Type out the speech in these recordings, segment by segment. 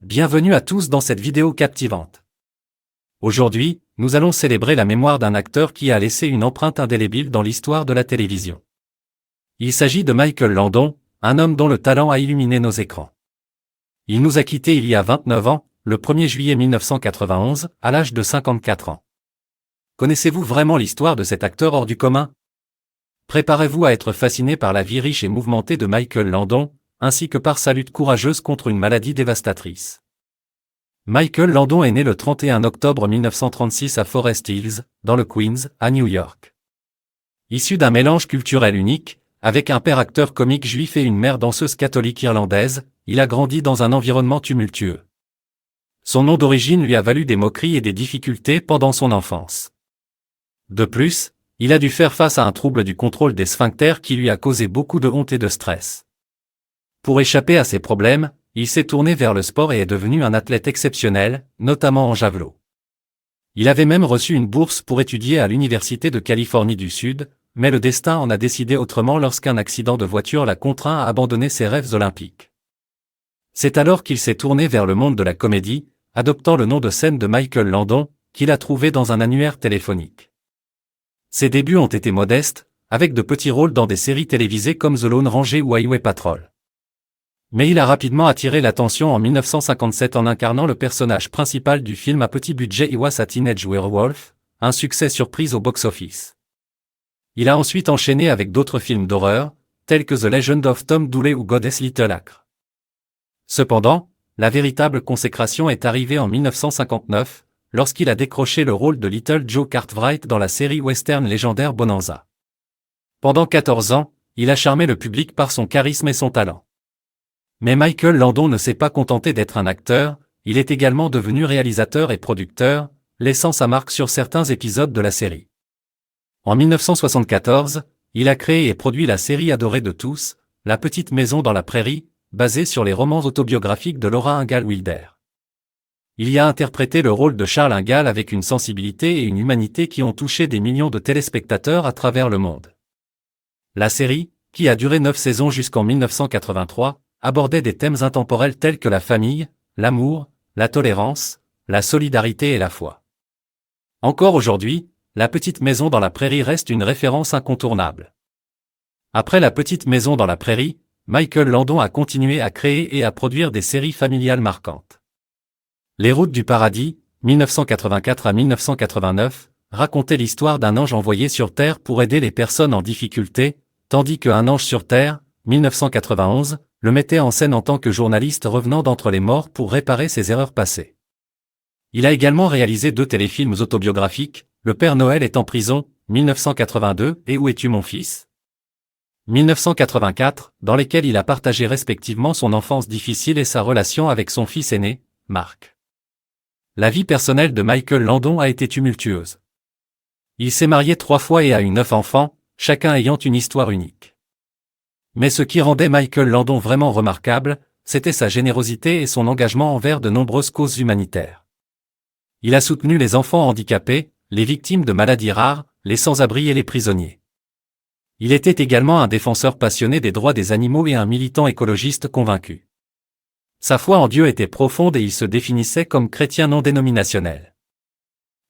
Bienvenue à tous dans cette vidéo captivante. Aujourd'hui, nous allons célébrer la mémoire d'un acteur qui a laissé une empreinte indélébile dans l'histoire de la télévision. Il s'agit de Michael Landon, un homme dont le talent a illuminé nos écrans. Il nous a quittés il y a 29 ans, le 1er juillet 1991, à l'âge de 54 ans. Connaissez-vous vraiment l'histoire de cet acteur hors du commun? Préparez-vous à être fasciné par la vie riche et mouvementée de Michael Landon, ainsi que par sa lutte courageuse contre une maladie dévastatrice. Michael Landon est né le 31 octobre 1936 à Forest Hills, dans le Queens, à New York. Issu d'un mélange culturel unique, avec un père acteur comique juif et une mère danseuse catholique irlandaise, il a grandi dans un environnement tumultueux. Son nom d'origine lui a valu des moqueries et des difficultés pendant son enfance. De plus, il a dû faire face à un trouble du contrôle des sphincters qui lui a causé beaucoup de honte et de stress. Pour échapper à ces problèmes, il s'est tourné vers le sport et est devenu un athlète exceptionnel, notamment en javelot. Il avait même reçu une bourse pour étudier à l'Université de Californie du Sud, mais le destin en a décidé autrement lorsqu'un accident de voiture l'a contraint à abandonner ses rêves olympiques. C'est alors qu'il s'est tourné vers le monde de la comédie, adoptant le nom de scène de Michael Landon, qu'il a trouvé dans un annuaire téléphonique. Ses débuts ont été modestes, avec de petits rôles dans des séries télévisées comme The Lone Ranger ou Highway Patrol. Mais il a rapidement attiré l'attention en 1957 en incarnant le personnage principal du film à petit budget He Was a Teenage Werewolf, un succès surprise au box-office. Il a ensuite enchaîné avec d'autres films d'horreur, tels que The Legend of Tom Dooley ou Goddess Little Acre. Cependant, la véritable consécration est arrivée en 1959, lorsqu'il a décroché le rôle de Little Joe Cartwright dans la série western légendaire Bonanza. Pendant 14 ans, il a charmé le public par son charisme et son talent. Mais Michael Landon ne s'est pas contenté d'être un acteur, il est également devenu réalisateur et producteur, laissant sa marque sur certains épisodes de la série. En 1974, il a créé et produit la série adorée de tous, La Petite Maison dans la Prairie, basée sur les romans autobiographiques de Laura Ingalls Wilder. Il y a interprété le rôle de Charles Ingalls avec une sensibilité et une humanité qui ont touché des millions de téléspectateurs à travers le monde. La série, qui a duré 9 saisons jusqu'en 1983, abordait des thèmes intemporels tels que la famille, l'amour, la tolérance, la solidarité et la foi. Encore aujourd'hui, La Petite Maison dans la Prairie reste une référence incontournable. Après La Petite Maison dans la Prairie, Michael Landon a continué à créer et à produire des séries familiales marquantes. Les Routes du Paradis, 1984 à 1989, racontait l'histoire d'un ange envoyé sur Terre pour aider les personnes en difficulté, tandis que Un ange sur Terre, 1991, le mettait en scène en tant que journaliste revenant d'entre les morts pour réparer ses erreurs passées. Il a également réalisé 2 téléfilms autobiographiques, Le Père Noël est en prison, 1982, et Où es-tu mon fils? 1984, dans lesquels il a partagé respectivement son enfance difficile et sa relation avec son fils aîné, Mark. La vie personnelle de Michael Landon a été tumultueuse. Il s'est marié 3 fois et a eu 9 enfants, chacun ayant une histoire unique. Mais ce qui rendait Michael Landon vraiment remarquable, c'était sa générosité et son engagement envers de nombreuses causes humanitaires. Il a soutenu les enfants handicapés, les victimes de maladies rares, les sans-abri et les prisonniers. Il était également un défenseur passionné des droits des animaux et un militant écologiste convaincu. Sa foi en Dieu était profonde et il se définissait comme chrétien non dénominationnel.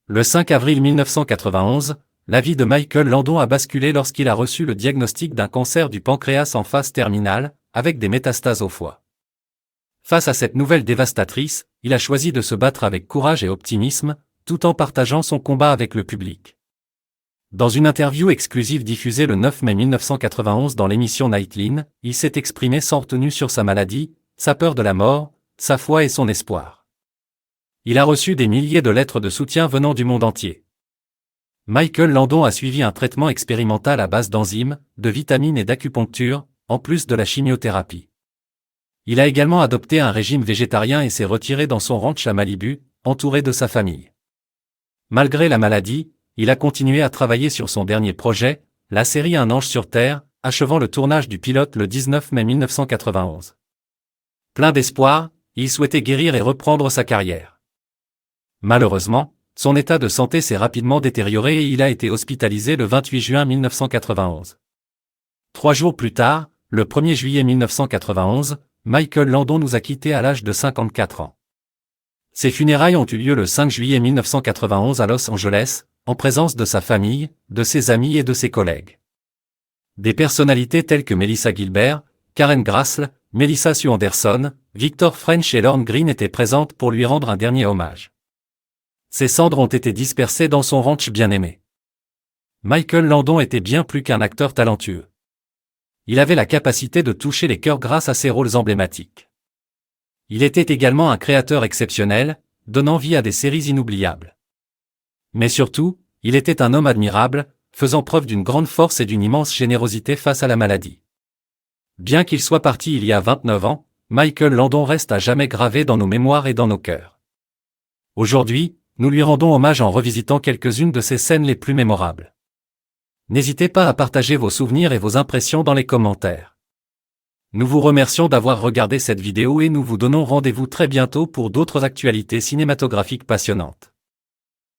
Le 5 avril 1991, la vie de Michael Landon a basculé lorsqu'il a reçu le diagnostic d'un cancer du pancréas en phase terminale, avec des métastases au foie. Face à cette nouvelle dévastatrice, il a choisi de se battre avec courage et optimisme, tout en partageant son combat avec le public. Dans une interview exclusive diffusée le 9 mai 1991 dans l'émission Nightline, il s'est exprimé sans retenue sur sa maladie, sa peur de la mort, sa foi et son espoir. Il a reçu des milliers de lettres de soutien venant du monde entier. Michael Landon a suivi un traitement expérimental à base d'enzymes, de vitamines et d'acupuncture, en plus de la chimiothérapie. Il a également adopté un régime végétarien et s'est retiré dans son ranch à Malibu, entouré de sa famille. Malgré la maladie, il a continué à travailler sur son dernier projet, la série Un ange sur Terre, achevant le tournage du pilote le 19 mai 1991. Plein d'espoir, il souhaitait guérir et reprendre sa carrière. Malheureusement, son état de santé s'est rapidement détérioré et il a été hospitalisé le 28 juin 1991. 3 jours plus tard, le 1er juillet 1991, Michael Landon nous a quittés à l'âge de 54 ans. Ses funérailles ont eu lieu le 5 juillet 1991 à Los Angeles, en présence de sa famille, de ses amis et de ses collègues. Des personnalités telles que Melissa Gilbert, Karen Grassl, Melissa Sue Anderson, Victor French et Lorne Green étaient présentes pour lui rendre un dernier hommage. Ses cendres ont été dispersées dans son ranch bien-aimé. Michael Landon était bien plus qu'un acteur talentueux. Il avait la capacité de toucher les cœurs grâce à ses rôles emblématiques. Il était également un créateur exceptionnel, donnant vie à des séries inoubliables. Mais surtout, il était un homme admirable, faisant preuve d'une grande force et d'une immense générosité face à la maladie. Bien qu'il soit parti il y a 29 ans, Michael Landon reste à jamais gravé dans nos mémoires et dans nos cœurs. Aujourd'hui, nous lui rendons hommage en revisitant quelques-unes de ses scènes les plus mémorables. N'hésitez pas à partager vos souvenirs et vos impressions dans les commentaires. Nous vous remercions d'avoir regardé cette vidéo et nous vous donnons rendez-vous très bientôt pour d'autres actualités cinématographiques passionnantes.